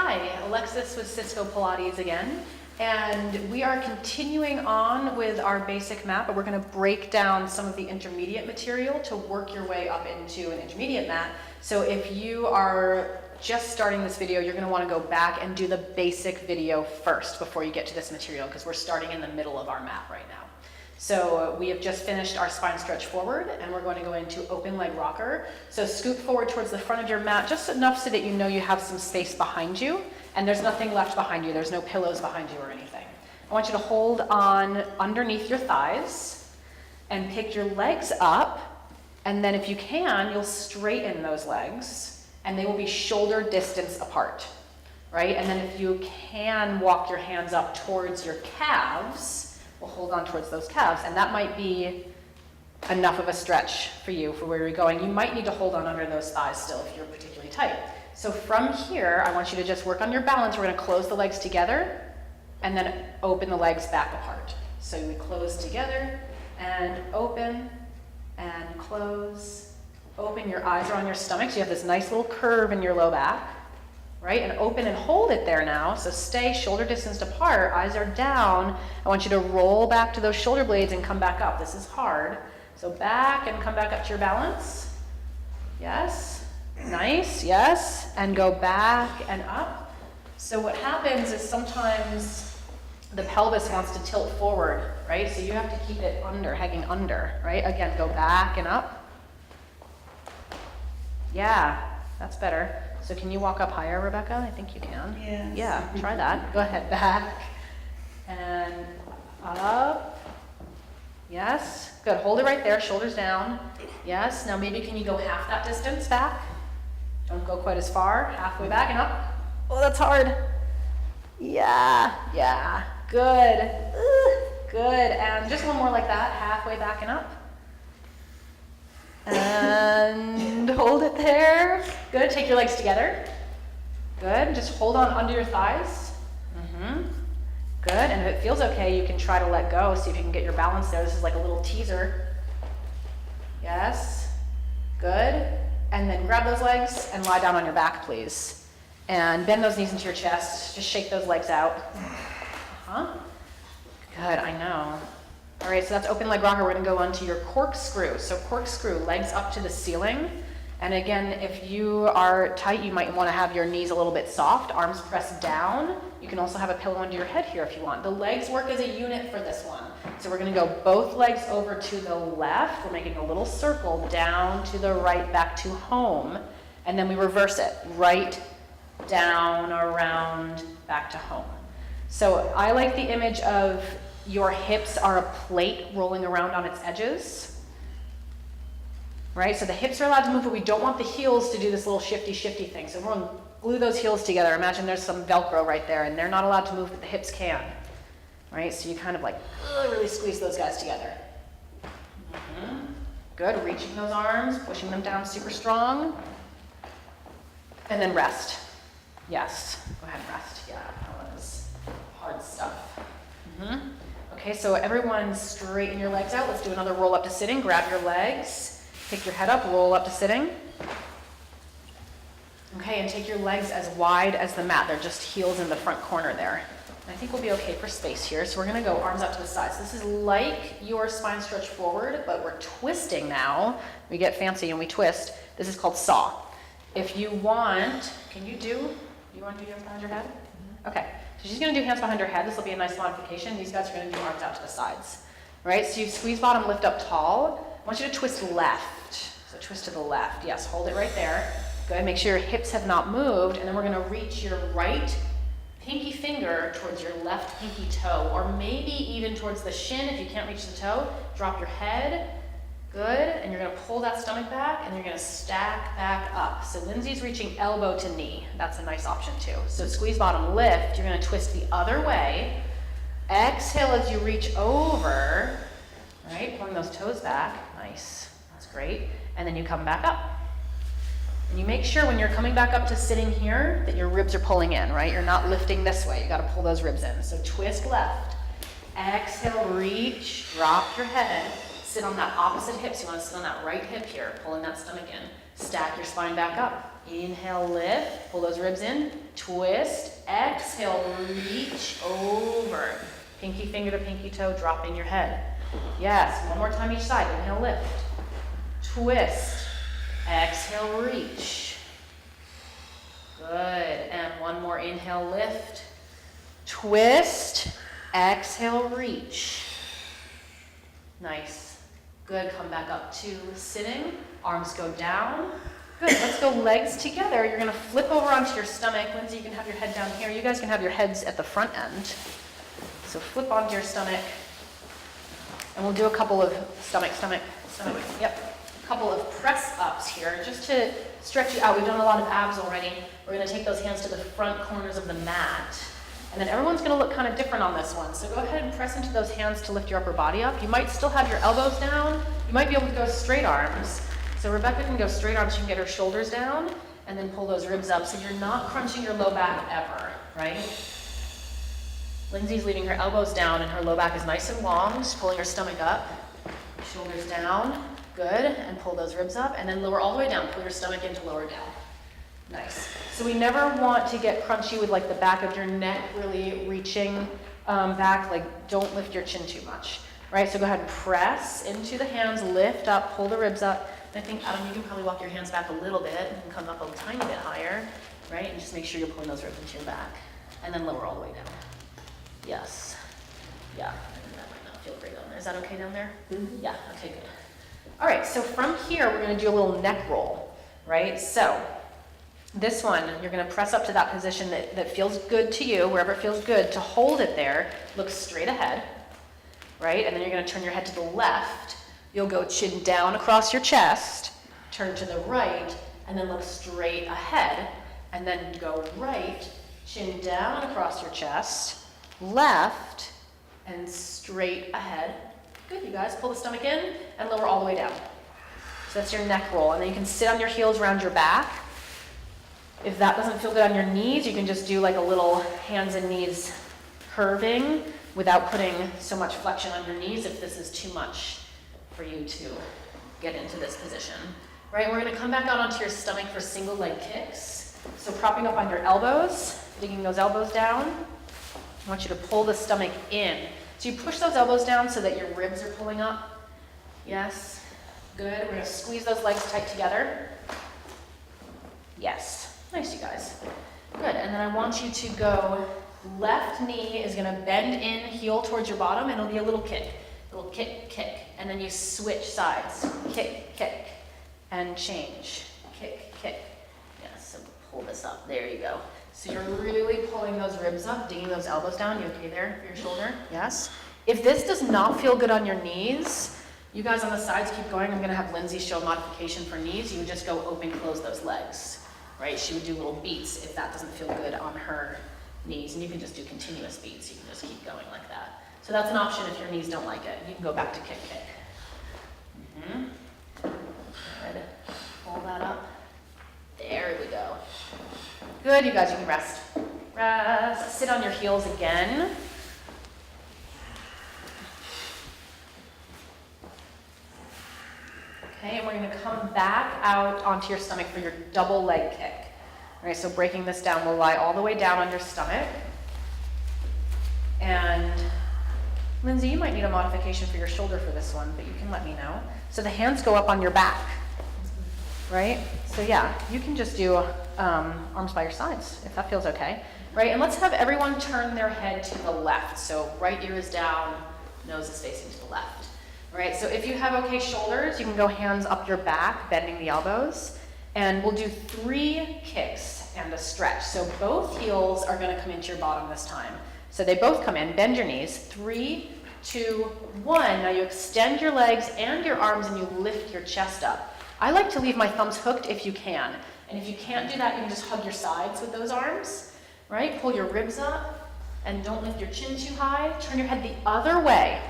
Hi, Alexis with Cisco Pilates again, and we are continuing on with our basic mat, but we're going to break down some of the intermediate material to work your way up into an intermediate mat. So if you are just starting this video, you're going to want to go back and do the basic video first before you get to this material, because we're starting in the middle of our mat right now. So we have just finished our spine stretch forward, and we're going to go into open leg rocker. So scoot forward towards the front of your mat, just enough so that you know you have some space behind you, and there's nothing left behind you. There's no pillows behind you or anything. I want you to hold on underneath your thighs and pick your legs up, and then if you can, you'll straighten those legs, and they will be shoulder distance apart, right? And then if you can walk your hands up towards your calves, we'll hold on towards those calves, and that might be enough of a stretch for you for where you're going. You might need to hold on under those thighs still if you're particularly tight. So from here, I want you to just work on your balance. We're going to close the legs together and then open the legs back apart. So we close together and open and close. Open, your eyes are on your stomach, so you have this nice little curve in your low back. Right, and open and hold it there now. So stay shoulder distance apart, eyes are down. I want you to roll back to those shoulder blades and come back up. This is hard. So back and come back up to your balance. Yes, nice, yes. And go back and up. So what happens is sometimes the pelvis wants to tilt forward, right? So you have to keep it under, hanging under, right? Again, go back and up. Yeah, that's better. So can you walk up higher, Rebecca? I think you can. Yes. Yeah, try that. Go ahead, back and up. Yes, good. Hold it right there, shoulders down. Yes, now maybe can you go half that distance back? Don't go quite as far. Halfway back and up. Oh, that's hard. Yeah, good. Good, and just one more like that, halfway back and up. And hold it there. Good, take your legs together. Good, just hold on under your thighs. Good, and if it feels okay, you can try to let go. See if you can get your balance there. This is like a little teaser. Yes, good. And then grab those legs and lie down on your back, please. And bend those knees into your chest. Just shake those legs out. Good, I know. All right, so that's open leg rocker. We're gonna go on to your corkscrew. So corkscrew, legs up to the ceiling. And again, if you are tight, you might wanna have your knees a little bit soft, arms pressed down. You can also have a pillow under your head here if you want. The legs work as a unit for this one. So we're gonna go both legs over to the left. We're making a little circle down to the right, back to home. And then we reverse it, right, down, around, back to home. So I like the image of your hips are a plate rolling around on its edges, right? So the hips are allowed to move, but we don't want the heels to do this little shifty thing. So we're gonna glue those heels together. Imagine there's some Velcro right there, and they're not allowed to move, but the hips can, right? So you kind of like really squeeze those guys together. Good, reaching those arms, pushing them down super strong. And then rest. Yes, go ahead and rest. Yeah, that was hard stuff. Okay, so everyone straighten your legs out. Let's do another roll up to sitting. Grab your legs, pick your head up, roll up to sitting. Okay, and take your legs as wide as the mat. They're just heels in the front corner there. And I think we'll be okay for space here. So we're gonna go arms out to the sides. This is like your spine stretch forward, but we're twisting now. We get fancy and we twist. This is called saw. If you want, you want to do hands behind your head? Okay. So she's going to do hands behind her head. This will be a nice modification. These guys are going to do arms out to the sides. All right, so you squeeze bottom, lift up tall. I want you to twist left. So twist to the left. Yes, hold it right there. Good, make sure your hips have not moved. And then we're going to reach your right pinky finger towards your left pinky toe, or maybe even towards the shin if you can't reach the toe. Drop your head. Good, and you're going to pull that stomach back, and you're going to stack back up. So Lindsay's reaching elbow to knee. That's a nice option too. So squeeze bottom, lift. You're going to twist the other way. Exhale as you reach over. Right, pulling those toes back. Nice, that's great. And then you come back up. And you make sure when you're coming back up to sitting here that your ribs are pulling in, right? You're not lifting this way. You got to pull those ribs in. So twist left. Exhale, reach, drop your head. Sit on that opposite hip. So you want to sit on that right hip here, pulling that stomach in. Stack your spine back up. Inhale, lift, pull those ribs in, twist, exhale, reach over. Pinky finger to pinky toe, dropping your head. Yes, one more time each side. Inhale, lift, twist, exhale, reach. Good, and one more, inhale, lift, twist, exhale, reach. Nice. Good, come back up to sitting, arms go down. Good, let's go legs together. You're gonna flip over onto your stomach. Lindsay, you can have your head down here. You guys can have your heads at the front end. So flip onto your stomach. And we'll do a couple of stomach, yep. A couple of press ups here, just to stretch you out. We've done a lot of abs already. We're gonna take those hands to the front corners of the mat. And then everyone's gonna look kind of different on this one. So go ahead and press into those hands to lift your upper body up. You might still have your elbows down. You might be able to go straight arms. So Rebecca can go straight arms, she can get her shoulders down, and then pull those ribs up. So you're not crunching your low back ever, right? Lindsay's leaving her elbows down and her low back is nice and long, just pulling her stomach up. Shoulders down, good, and pull those ribs up, and then lower all the way down. Pull your stomach in to lower down. Nice. So we never want to get crunchy with like the back of your neck really reaching back, like don't lift your chin too much, right? So go ahead and press into the hands, lift up, pull the ribs up. And I think, Adam, you can probably walk your hands back a little bit and come up a tiny bit higher, right? And just make sure you're pulling those ribs into your back. And then lower all the way down. Yes. Yeah, I think that might not feel great on there. Is that okay down there? Mm-hmm. Yeah, okay, good. All right, so from here, we're gonna do a little neck roll, right? So this one, you're gonna press up to that position that feels good to you, wherever it feels good, to hold it there, look straight ahead, right? And then you're gonna turn your head to the left. You'll go chin down across your chest, turn to the right, and then look straight ahead, and then go right, chin down across your chest, left, and straight ahead. Good, you guys. Pull the stomach in and lower all the way down. So that's your neck roll. And then you can sit on your heels around your back. If that doesn't feel good on your knees, you can just do like a little hands and knees curving without putting so much flexion on your knees if this is too much for you to get into this position. Right, we're gonna come back out onto your stomach for single leg kicks. So propping up on your elbows, digging those elbows down. I want you to pull the stomach in. So you push those elbows down so that your ribs are pulling up. Yes, good. We're gonna squeeze those legs tight together. Yes, nice, you guys. Good, and then I want you to go, left knee is gonna bend in, heel towards your bottom, and it'll be a little kick. Little kick, kick, and then you switch sides. Kick, kick, and change. Kick, kick. Yes, so pull this up. There you go. So you're really pulling those ribs up, digging those elbows down. You okay there for your shoulder? Yes. If this does not feel good on your knees, you guys on the sides keep going. I'm gonna have Lindsay show modification for knees. You would just go open, close those legs, right? She would do little beats if that doesn't feel good on her knees. And you can just do continuous beats. You can just keep going like that. So that's an option if your knees don't like it. You can go back to kick, kick. Good. Pull that up. There we go. Good, you guys, you can rest. Rest. Sit on your heels again. Okay, and we're gonna come back out onto your stomach for your double leg kick. All right, so breaking this down, we'll lie all the way down on your stomach. And Lindsay, you might need a modification for your shoulder for this one, but you can let me know. So the hands go up on your back, right? So yeah, you can just do arms by your sides, if that feels okay, right? And let's have everyone turn their head to the left. So right ear is down, nose is facing to the left, right? So if you have okay shoulders, you can go hands up your back, bending the elbows, and we'll do 3 kicks and a stretch. So both heels are gonna come into your bottom this time. So they both come in, bend your knees, 3, 2, 1. Now you extend your legs and your arms and you lift your chest up. I like to leave my thumbs hooked if you can. And if you can't do that, you can just hug your sides with those arms, right? Pull your ribs up and don't lift your chin too high. Turn your head the other way.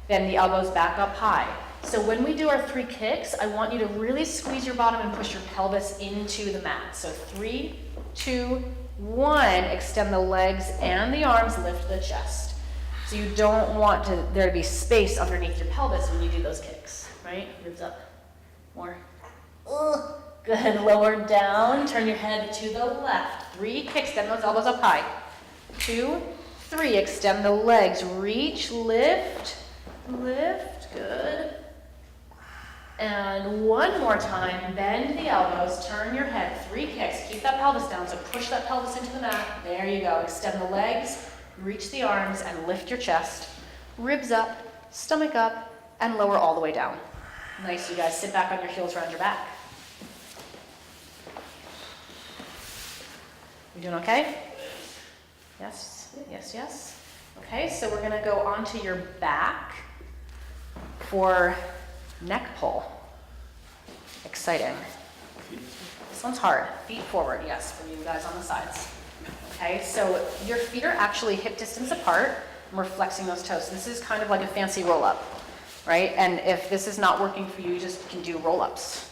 Bend the elbows back up high. So when we do our 3 kicks, I want you to really squeeze your bottom and push your pelvis into the mat. So 3, 2, 1, extend the legs and the arms, lift the chest. So you don't want there to be space underneath your pelvis when you do those kicks, right? Ribs up. More. Good. Good, lower down, turn your head to the left. 3, kick, extend those elbows up high. 2, 3, extend the legs, reach, lift, lift, good. And one more time, bend the elbows, turn your head, 3 kicks, keep that pelvis down, so push that pelvis into the mat. There you go, extend the legs, reach the arms, and lift your chest. Ribs up, stomach up, and lower all the way down. Nice, you guys, sit back on your heels around your back. You doing okay? Yes, yes, yes. Okay, so we're gonna go onto your back for neck pull. Exciting. This one's hard. Feet forward, yes, for you guys on the sides. Okay, so your feet are actually hip distance apart, and we're flexing those toes. So this is kind of like a fancy roll-up, right? And if this is not working for you, you just can do roll-ups.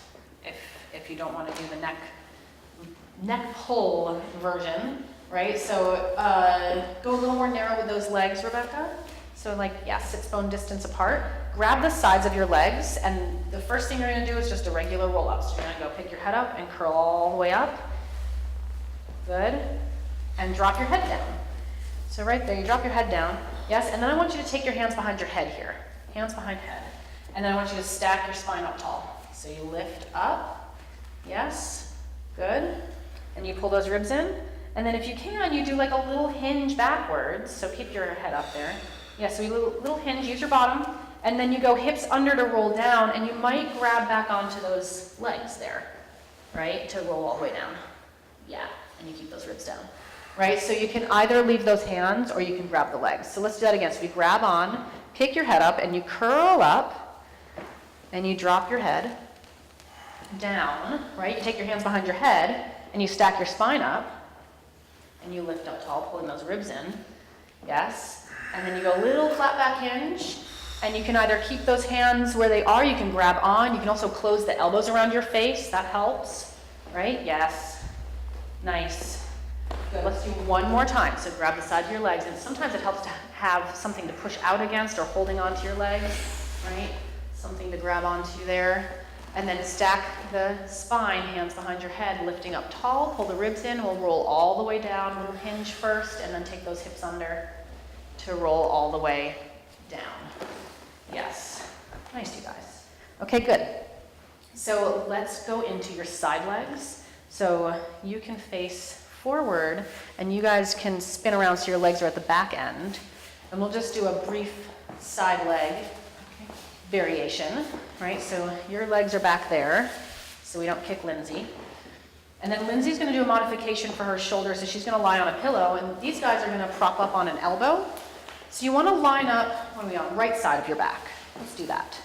If you don't want to do the neck pull version, right? So go a little more narrow with those legs, Rebecca. So like, yeah, sits bone distance apart. Grab the sides of your legs, and the first thing you're gonna do is just a regular roll-up. So you're gonna go pick your head up and curl all the way up. Good. And drop your head down. So right there, you drop your head down. Yes, and then I want you to take your hands behind your head here. Hands behind head. And then I want you to stack your spine up tall. So you lift up. Yes. Good. And you pull those ribs in. And then if you can, you do like a little hinge backwards. So keep your head up there. Yeah, so you little hinge, use your bottom, and then you go hips under to roll down, and you might grab back onto those legs there, right, to roll all the way down. Yeah, and you keep those ribs down, right? So you can either leave those hands or you can grab the legs. So let's do that again. So you grab on, pick your head up, and you curl up, and you drop your head down, right? You take your hands behind your head, and you stack your spine up, and you lift up tall, pulling those ribs in. Yes. And then you go a little flat back hinge, and you can either keep those hands where they are, you can grab on, you can also close the elbows around your face, that helps, right? Yes. Nice. Good. Let's do one more time. So grab the side of your legs, and sometimes it helps to have something to push out against or holding onto your legs, right? Something to grab onto there. And then stack the spine, hands behind your head, lifting up tall, pull the ribs in, we'll roll all the way down, little hinge first, and then take those hips under to roll all the way down. Yes. Nice, you guys. Okay, good. So let's go into your side legs. So you can face forward, and you guys can spin around so your legs are at the back end. And we'll just do a brief side leg variation, right? So your legs are back there, so we don't kick Lindsay. And then Lindsay's gonna do a modification for her shoulders, so she's gonna lie on a pillow, and these guys are gonna prop up on an elbow. So you wanna line up, what are we on, right side of your back. Let's do that.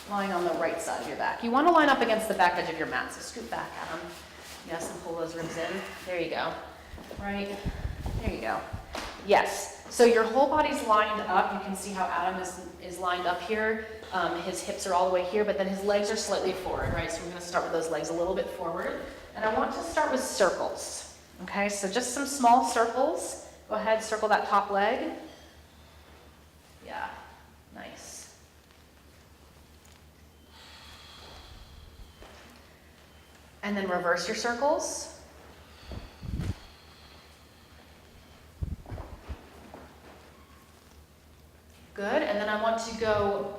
Lying on the right side of your back. You wanna line up against the back edge of your mat, so scoot back, Adam. Yes, and pull those ribs in. There you go. Right, there you go. Yes, so your whole body's lined up. You can see how Adam is lined up here. His hips are all the way here, but then his legs are slightly forward, right? So we're gonna start with those legs a little bit forward. And I want to start with circles, okay? So just some small circles. Go ahead, circle that top leg. Yeah, nice. And then reverse your circles. Good, and then I want to go,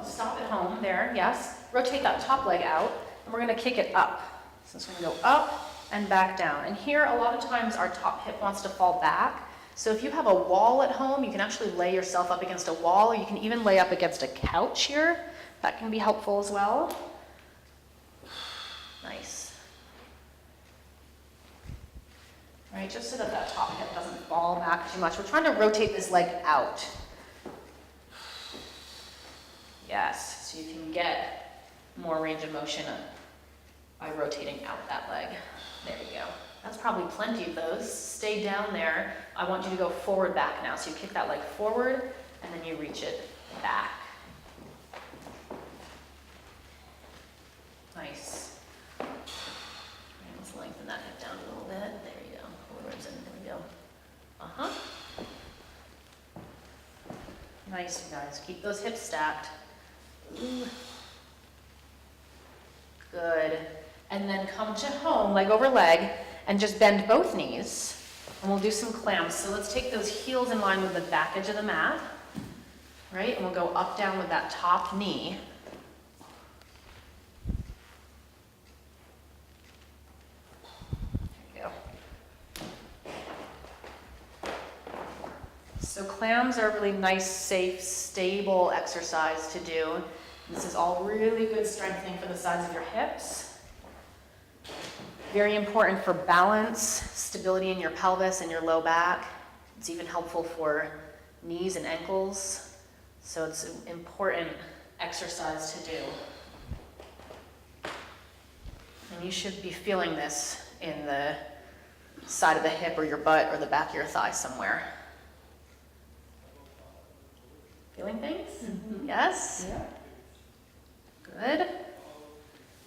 stop at home there, yes. Rotate that top leg out, and we're gonna kick it up. So it's gonna go up and back down. And here, a lot of times our top hip wants to fall back. So if you have a wall at home, you can actually lay yourself up against a wall. You can even lay up against a couch here. That can be helpful as well. Nice. Right, just so that that top hip doesn't fall back too much. We're trying to rotate this leg out. Yes, so you can get more range of motion by rotating out that leg. There you go. That's probably plenty of those. Stay down there. I want you to go forward back now. So you kick that leg forward, and then you reach it back. Nice. All right, let's lengthen that hip down a little bit. There you go. Pull the ribs in. There we go. Uh-huh. Nice, you guys. Keep those hips stacked. Ooh. Good. and then come to home, leg over leg, and just bend both knees. And we'll do some clams. So let's take those heels in line with the back edge of the mat, right? And we'll go up, down with that top knee. There you go. So clams are a really nice, safe, stable exercise to do. This is all really good strengthening for the sides of your hips. Very important for balance, stability in your pelvis and your low back. It's even helpful for knees and ankles. So it's an important exercise to do. And you should be feeling this in the side of the hip or your butt or the back of your thigh somewhere. Feeling things? Mm-hmm. Yes? Yeah. Good.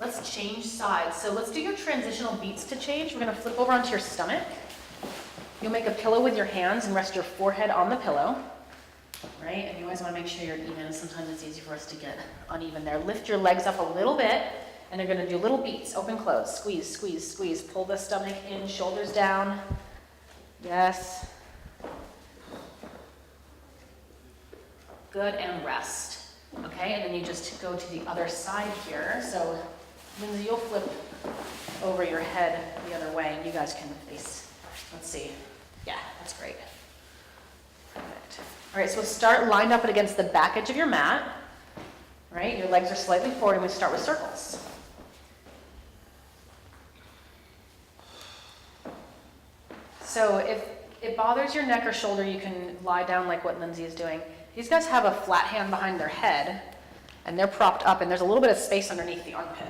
Let's change sides. So let's do your transitional beats to change. We're going to flip over onto your stomach. You'll make a pillow with your hands and rest your forehead on the pillow. Right? And you always want to make sure you're even. Sometimes it's easy for us to get uneven there. Lift your legs up a little bit, and they're going to do little beats. Open, close. Squeeze, squeeze, squeeze. Pull the stomach in, shoulders down. Yes. Good, and rest. Okay, and then you just go to the other side here. So, Lindsay, you'll flip over your head the other way, and you guys can face. Let's see. Yeah, that's great. Perfect. All right, so we'll start lined up against the back edge of your mat. Right, your legs are slightly forward, and we start with circles. So if it bothers your neck or shoulder, you can lie down like what Lindsay is doing. These guys have a flat hand behind their head, and they're propped up, and there's a little bit of space underneath the armpit,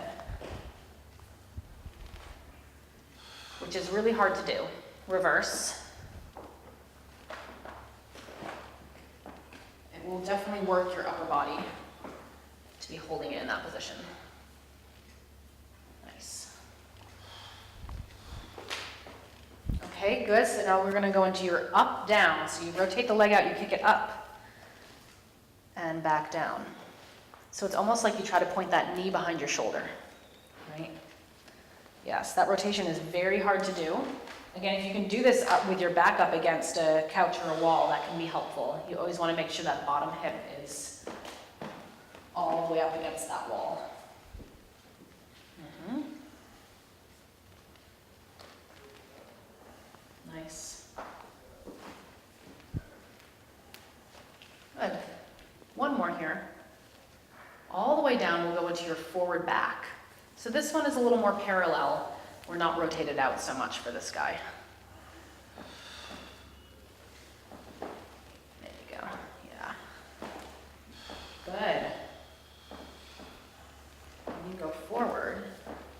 which is really hard to do. Reverse. It will definitely work your upper body to be holding it in that position. Nice. Okay, good. So now we're going to go into your up, down. So you rotate the leg out, you kick it up, and back down. So it's almost like you try to point that knee behind your shoulder, right? Yes, that rotation is very hard to do. Again, if you can do this up with your back up against a couch or a wall, that can be helpful. You always want to make sure that bottom hip is all the way up against that wall. Mm-hmm. Nice. Good. One more here. All the way down, we'll go into your forward back. So this one is a little more parallel. We're not rotated out so much for this guy. There you go. Yeah. Good. When you go forward,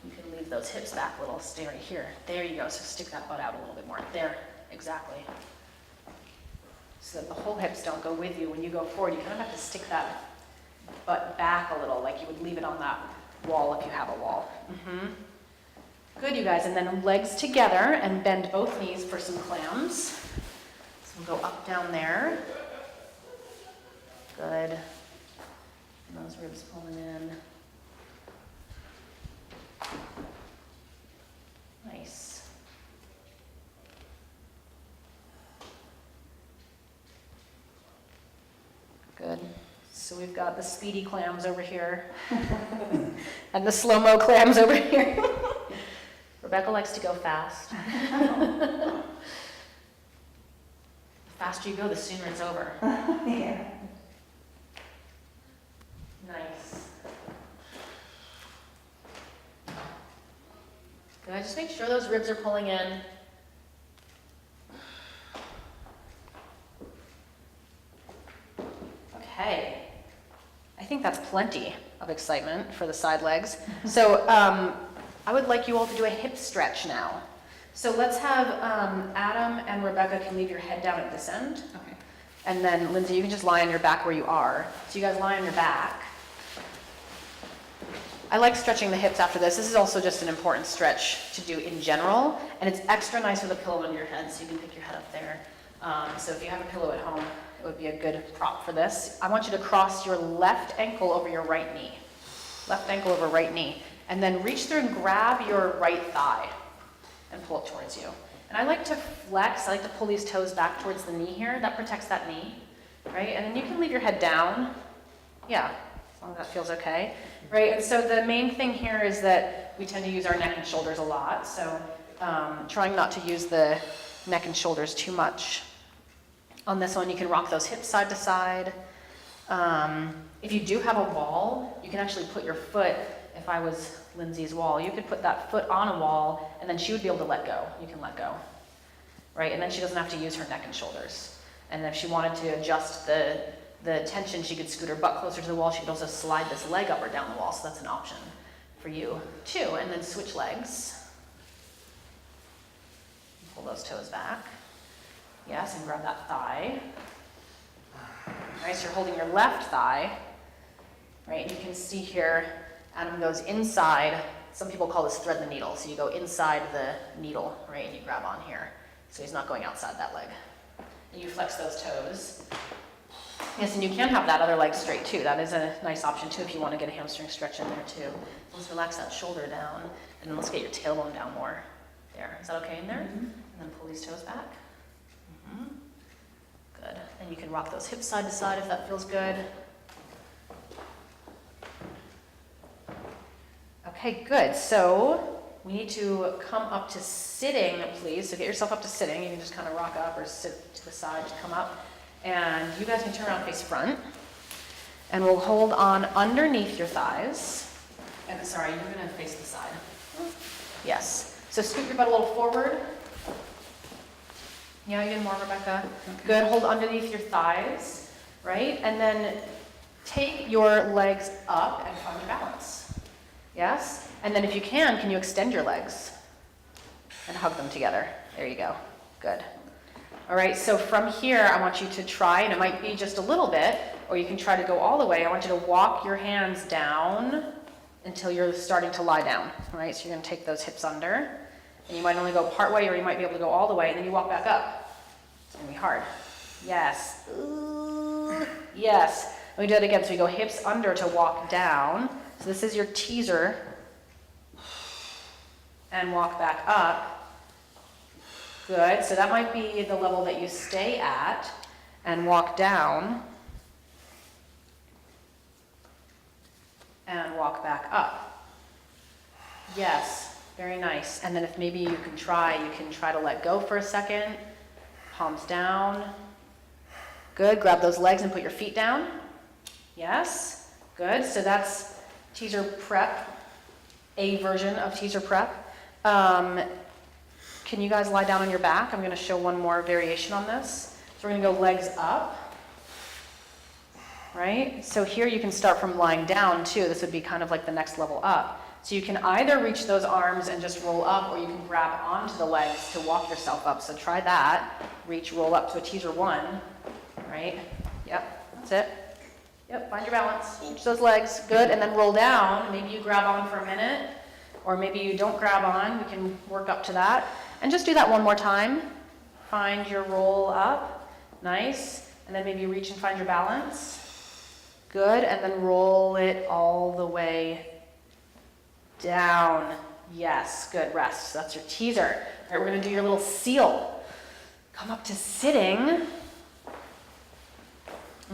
you can leave those hips back a little. Stay right here. There you go. So stick that butt out a little bit more. There. Exactly. So that the whole hips don't go with you. When you go forward, you kind of have to stick that butt back a little, like you would leave it on that wall if you have a wall. Mm-hmm. Good, you guys. And then legs together and bend both knees for some clams. So we'll go up, down there. Good. And those ribs pulling in. Nice. Good. So we've got the speedy clams over here and the slow-mo clams over here. Rebecca likes to go fast. The faster you go, the sooner it's over. Yeah. Nice. Good. Just make sure those ribs are pulling in. Okay. I think that's plenty of excitement for the side legs. So I would like you all to do a hip stretch now. So let's have Adam and Rebecca can leave your head down at this end. Okay. And then Lindsay, you can just lie on your back where you are. So you guys lie on your back. I like stretching the hips after this. This is also just an important stretch to do in general. And it's extra nice with a pillow under your head, so you can pick your head up there. So if you have a pillow at home, it would be a good prop for this. I want you to cross your left ankle over your right knee. Left ankle over right knee. And then reach through and grab your right thigh and pull it towards you. And I like to flex, I like to pull these toes back towards the knee here. That protects that knee, right? And then you can leave your head down. Yeah, as long as that feels okay, right? And so the main thing here is that we tend to use our neck and shoulders a lot. So trying not to use the neck and shoulders too much. On this one, you can rock those hips side to side. If you do have a wall, you can actually put your foot, if I was Lindsay's wall, you could put that foot on a wall and then she would be able to let go. You can let go, right? And then she doesn't have to use her neck and shoulders. And if she wanted to adjust the tension, she could scoot her butt closer to the wall. She could also slide this leg up or down the wall, so that's an option for you too. And then switch legs. Pull those toes back. Yes, and grab that thigh. All right, so you're holding your left thigh, right? And you can see here, Adam goes inside. Some people call this thread the needle. So you go inside the needle, right? And you grab on here. So he's not going outside that leg. And you flex those toes. Yes, and you can have that other leg straight too. That is a nice option too if you want to get a hamstring stretch in there too. Let's relax that shoulder down, and then let's get your tailbone down more. There, is that okay in there? Mm-hmm. And then pull these toes back. Mm-hmm. Good, and you can rock those hips side to side if that feels good. Okay, good, so we need to come up to sitting, please. So get yourself up to sitting. You can just kind of rock up or sit to the side, just come up. And you guys can turn around face front. And we'll hold on underneath your thighs. And sorry, you're gonna face the side. Yes. So scoot your butt a little forward. Yeah, you did more, Rebecca. Okay. Good, hold underneath your thighs, right? And then take your legs up and find your balance. Yes? And then if you can you extend your legs and hug them together? There you go. Good. All right, so from here, I want you to try, and it might be just a little bit, or you can try to go all the way. I want you to walk your hands down until you're starting to lie down, all right? So you're gonna take those hips under, and you might only go part way, or you might be able to go all the way, and then you walk back up. It's gonna be hard. Yes. Ooh. Yes. Let me do that again. So you go hips under to walk down. So this is your teaser. And walk back up. Good, so that might be the level that you stay at, and walk down, and walk back up. Yes, very nice. And then if maybe you can try to let go for a second, palms down. Good, grab those legs and put your feet down. Yes, good, so that's teaser prep, a version of teaser prep. Can you guys lie down on your back? I'm going to show one more variation on this. So we're going to go legs up, right? So here you can start from lying down too. This would be kind of like the next level up. So you can either reach those arms and just roll up, or you can grab onto the legs to walk yourself up. So try that. Reach, roll up to a teaser one, right? Yep, that's it. Yep, find your balance. Reach those legs, good, and then roll down. Maybe you grab on for a minute, or maybe you don't grab on. We can work up to that. And just do that one more time. Find your roll up, nice. And then maybe reach and find your balance. Good, and then roll it all the way down. Yes, good, rest. So that's your teaser. All right, we're gonna do your little seal. Come up to sitting.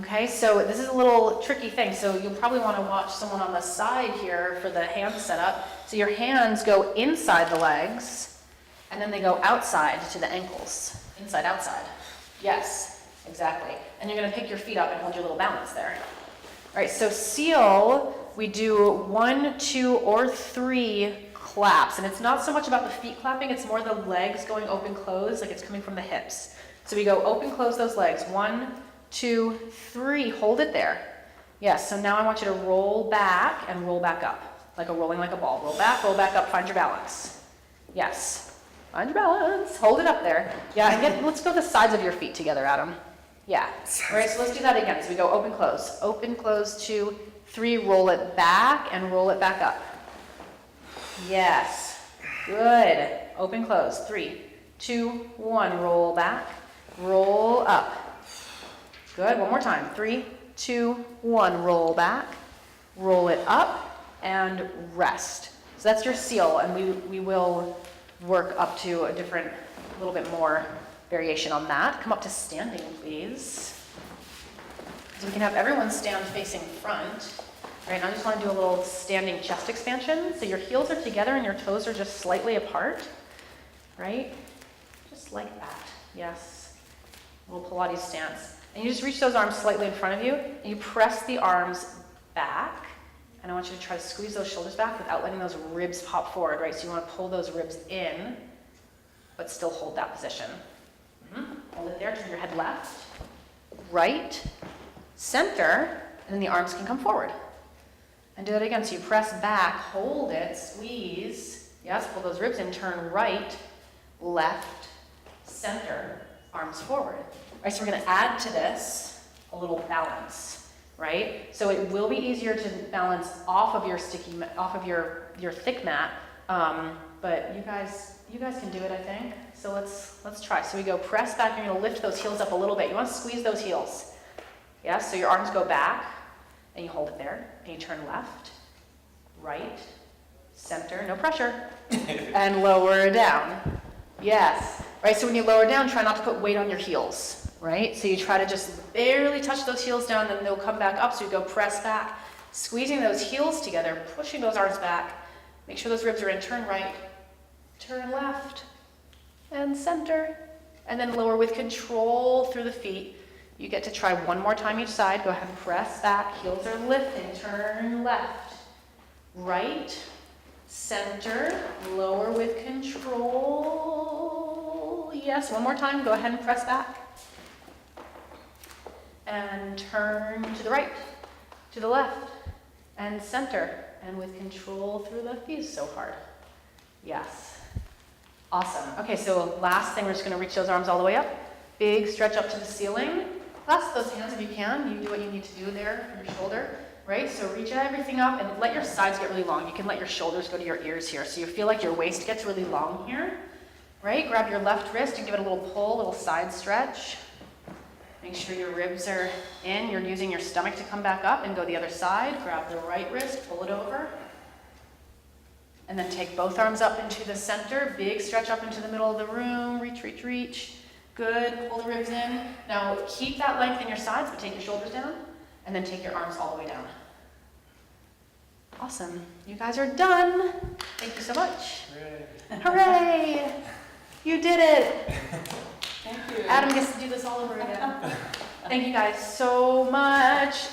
Okay, so this is a little tricky thing. So you'll probably wanna watch someone on the side here for the hand setup. So your hands go inside the legs, and then they go outside to the ankles. Inside, outside. Yes, exactly. And you're gonna pick your feet up and hold your little balance there. All right, so seal, we do 1, 2, or 3 claps. And it's not so much about the feet clapping, it's more the legs going open, close, like it's coming from the hips. So we go open, close those legs. 1, 2, 3, hold it there. Yes, so now I want you to roll back and roll back up. Like rolling like a ball. Roll back up, find your balance. Yes. Find your balance. Hold it up there. Yeah, and let's go the sides of your feet together, Adam. Yeah. All right, so let's do that again. So we go open, close. Open, close, 2, 3, roll it back and roll it back up. Yes. Good. Open, close. 3, 2, 1. Roll back. Roll up. Good. One more time. 3, 2, 1. Roll back. Roll it up and rest. So that's your seal, and we will work up to a little bit more variation on that. Come up to standing, please. So we can have everyone stand facing front. Right, now I just want to do a little standing chest expansion. So your heels are together and your toes are just slightly apart, right? Just like that, yes. Little Pilates stance. And you just reach those arms slightly in front of you, and you press the arms back. And I want you to try to squeeze those shoulders back without letting those ribs pop forward, right? So you want to pull those ribs in, but still hold that position. Hold it there, turn your head left, right, center, and then the arms can come forward. And do that again. So you press back, hold it, squeeze. Yes, pull those ribs in, turn right, left, center, arms forward. All right, so we're going to add to this a little balance, right? So it will be easier to balance off of your your thick mat, but you guys can do it, I think. So let's try. So we go press back. You're going to lift those heels up a little bit. You want to squeeze those heels. Yes, so your arms go back. And you hold it there, and you turn left, right, center, no pressure, and lower down. Yes, right, so when you lower down, try not to put weight on your heels, right? So you try to just barely touch those heels down, then they'll come back up, so you go press back, squeezing those heels together, pushing those arms back, make sure those ribs are in, turn right, turn left, and center, and then lower with control through the feet. You get to try one more time each side. Go ahead and press back. Heels are lifting. Turn left, right, center, lower with control. Yes, one more time. Go ahead and press back. And turn to the right, to the left, and center. And with control through the feet. So hard. Yes. Awesome. Okay, so last thing, we're just going to reach those arms all the way up. Big stretch up to the ceiling. Clasp those hands if you can. You do what you need to do there for your shoulder, right? So reach everything up and let your sides get really long. You can let your shoulders go to your ears here. So you feel like your waist gets really long here, right? Grab your left wrist and give it a little pull, a little side stretch. Make sure your ribs are in. You're using your stomach to come back up, and go the other side. Grab the right wrist, pull it over. And then take both arms up into the center. Big stretch up into the middle of the room. Reach, reach, reach. Good, pull the ribs in. Now keep that length in your sides, but take your shoulders down, and then take your arms all the way down. Awesome, you guys are done. Thank you so much. Hooray! Hooray! You did it. Thank you. Adam gets to do this all over again. Thank you guys so much.